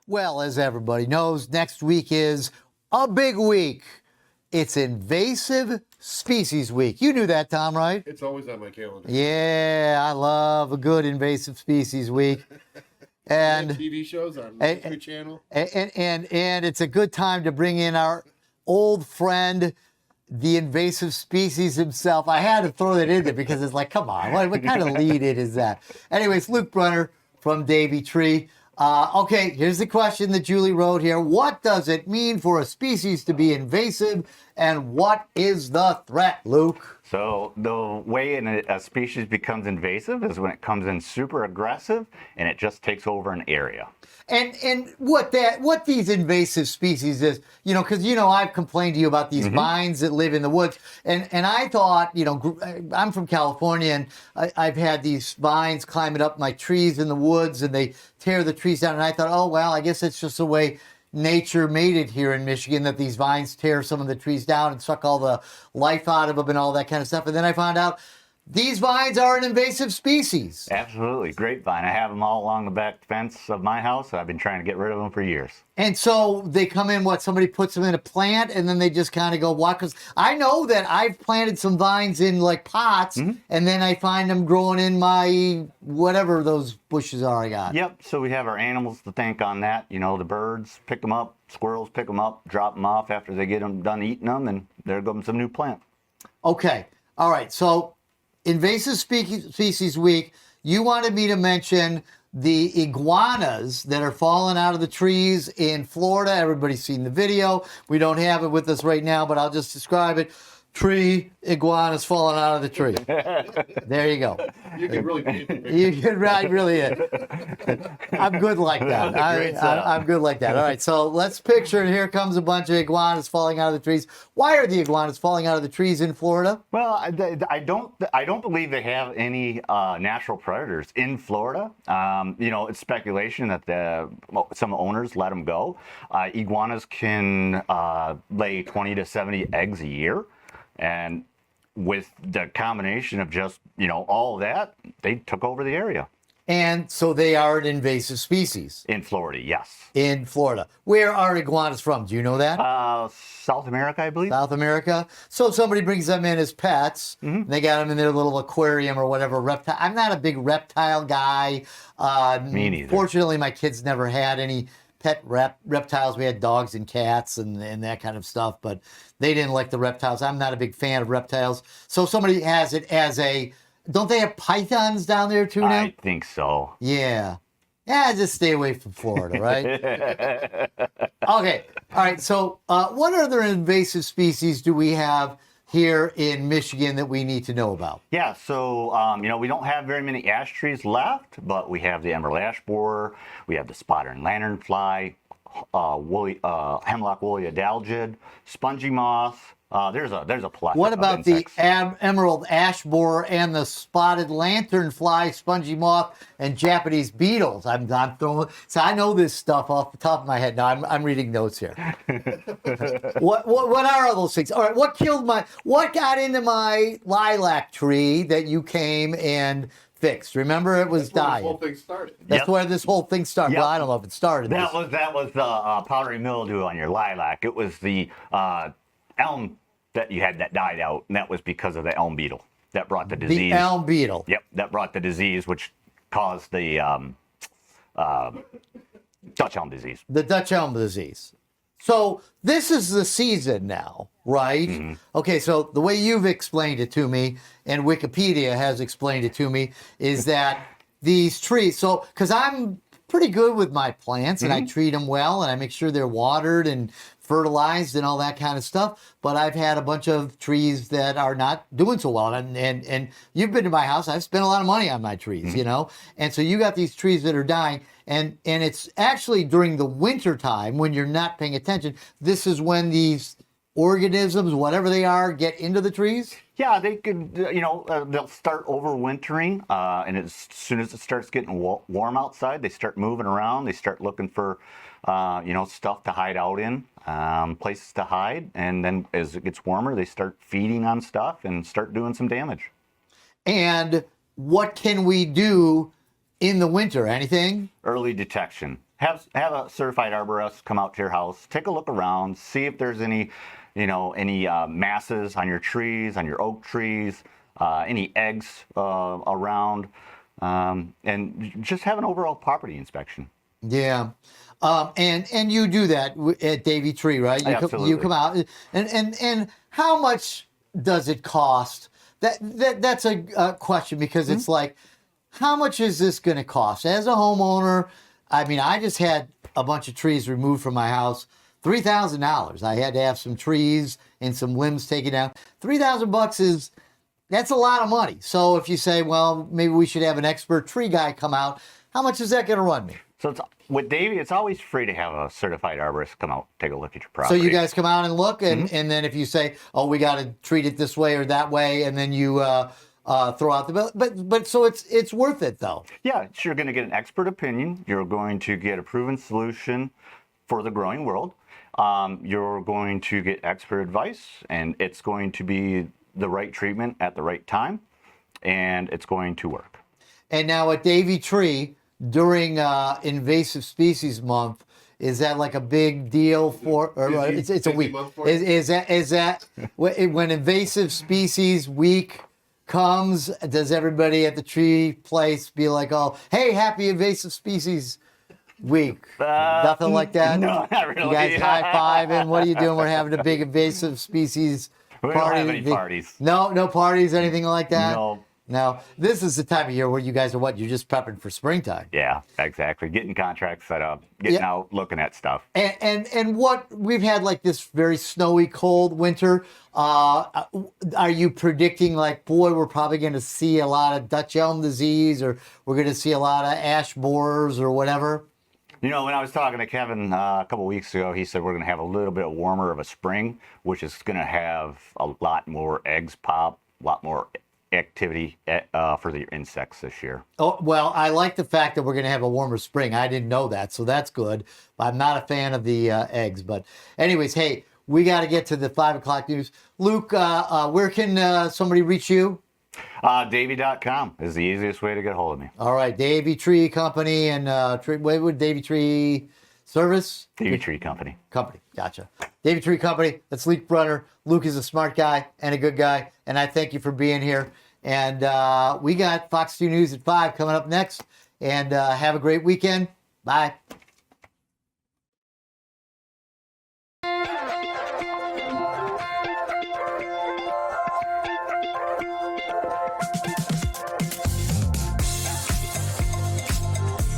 Well, as everybody knows, next week is a big week. It's Invasive Species Week. You knew that, Tom, right? It's always on my calendar. Yeah, I love a good Invasive Species Week. And TV shows on the History Channel. And it's a good time to bring in our old friend, the invasive species himself. I had to throw that in there because it's like, come on, what kind of lead in is that? Anyways, Luke Brunner from Davy Tree. Okay, here's the question that Julie wrote here. What does it mean for a species to be invasive, and what is the threat, Luke? So the way a species becomes invasive is when it comes in super aggressive and it just takes over an area. And what these invasive species is, because I've complained to you about these vines that live in the woods, and I thought, I'm from California, and I've had these vines climbing up my trees in the woods, and they tear the trees down, and I thought, oh well, I guess it's just the way nature made it here in Michigan, that these vines tear some of the trees down and suck all the life out of them and all that kind of stuff. And then I found out these vines are an invasive species. Absolutely. Grapevine. I have them all along the back fence of my house. I've been trying to get rid of them for years. And so they come in, somebody puts them in a plant, and then they just kind of go walk. Because I know that I've planted some vines in like pots, and then I find them growing in my whatever those bushes are I got. Yep. So we have our animals to thank on that. The birds pick them up, squirrels pick them up, drop them off after they get them done eating them, and there goes some new plant. Okay. All right. So Invasive Species Week, you wanted me to mention the iguanas that are falling out of the trees in Florida. Everybody's seen the video. We don't have it with us right now, but I'll just describe it. Tree iguanas falling out of the tree. There you go. You can really paint the picture. You can really. I'm good like that. I'm good like that. All right, so let's picture. Here comes a bunch of iguanas falling out of the trees. Why are the iguanas falling out of the trees in Florida? Well, I don't believe they have any natural predators in Florida. It's speculation that some owners let them go. Iguanas can lay 20 to 70 eggs a year. And with the combination of just, all of that, they took over the area. And so they are an invasive species. In Florida, yes. In Florida. Where are iguanas from? Do you know that? South America, I believe. South America. So somebody brings them in as pets. They got them in their little aquarium or whatever. Reptile. I'm not a big reptile guy. Me neither. Fortunately, my kids never had any pet reptiles. We had dogs and cats and that kind of stuff, but they didn't like the reptiles. I'm not a big fan of reptiles. So somebody has it as don't they have pythons down there too now? I think so. Yeah. Yeah, just stay away from Florida, right? Okay. All right. So what other invasive species do we have here in Michigan that we need to know about? Yeah, so, we don't have very many ash trees left, but we have the emerald ash borer, we have the spotted and lanternfly, hemlock woolly adalgid, spongy moth. There's a plethora. What about of the emerald ash borer and the spotted lanternfly, spongy moth, and Japanese beetles? I'm throwing. So I know this stuff off the top of my head. Now I'm reading notes here. What are all those things? All right. What got into my lilac tree that you came and fixed? Remember, it was dying. That's where this whole thing started. That's where this whole thing started. Yep. Well, I don't know if it started. That was the powdery mildew on your lilac. It was the elm that you had that died out, and that was because of the elm beetle that brought the disease. The elm beetle. Yep, that brought the disease, which caused the Dutch elm disease. The Dutch elm disease. So this is the season now, right? Okay, so the way you've explained it to me, and Wikipedia has explained it to me, is that these trees, because I'm pretty good with my plants, and I treat them well, and I make sure they're watered and fertilized and all that kind of stuff, but I've had a bunch of trees that are not doing so well, and you've been to my house. I've spent a lot of money on my trees, and so you got these trees that are dying, and it's actually during the winter time when you're not paying attention. This is when these organisms, whatever they are, get into the trees. Yeah, they could, they'll start overwintering, and as soon as it starts getting warm outside, they start moving around. They start looking for, stuff to hide out in, places to hide. And then as it gets warmer, they start feeding on stuff and start doing some damage. And what can we do in the winter? Anything? Early detection. Have a certified arborist come out to your house, take a look around, see if there's any, any masses on your trees, on your oak trees, any eggs around, and just have an overall property inspection. Yeah. And you do that at Davy Tree, right? Absolutely. You come out and how much does it cost? That's a question, because it's like, how much is this going to cost as a homeowner? I mean, I just had a bunch of trees removed from my house, $3,000. I had to have some trees and some limbs taken down. $3,000 that's a lot of money. So if you say, well, maybe we should have an expert tree guy come out, how much is that going to run me? So with Davey, it's always free to have a certified arborist come out, take a look at your property. So you guys come out and look, and then if you say, oh, we got to treat it this way or that way, and then you throw out the bill. But so it's worth it, though. Yeah, so you're going to get an expert opinion. You're going to get a proven solution for the growing world. You're going to get expert advice, and it's going to be the right treatment at the right time, and it's going to work. And now at Davy Tree, during Invasive Species Month, is that like a big deal for? Or it's a week. Is that when Invasive Species Week comes? Does everybody at the tree place be like, "Oh, hey, happy Invasive Species Week"? Nothing like that. No, not really. You guys high fiving. What are you doing? We're having a big Invasive Species party. We don't have any parties. No parties, anything like that. No. This is the time of year where you guys are what? You're just prepping for springtime. Yeah, exactly. Getting contracts set up, getting out, looking at stuff. And what we've had like this very snowy, cold winter. Are you predicting like, boy, we're probably going to see a lot of Dutch elm disease, or we're going to see a lot of ash borers or whatever? When I was talking to Kevin a couple weeks ago, he said we're going to have a little bit warmer of a spring, which is going to have a lot more eggs pop, a lot more activity for the insects this year. Oh, well, I like the fact that we're going to have a warmer spring. I didn't know that, so that's good. I'm not a fan of the eggs. But anyways, hey, we got to get to the 5 o'clock news. Luke, where can somebody reach you? Davy.com is the easiest way to get a hold of me. All right, Davy Tree Company and what would Davy Tree Service? Davy Tree Company. Gotcha. Davy Tree Company. That's Luke Brunner. Luke is a smart guy and a good guy, and I thank you for being here. And we got Fox 2 News at 5 coming up next. And have a great weekend. Bye.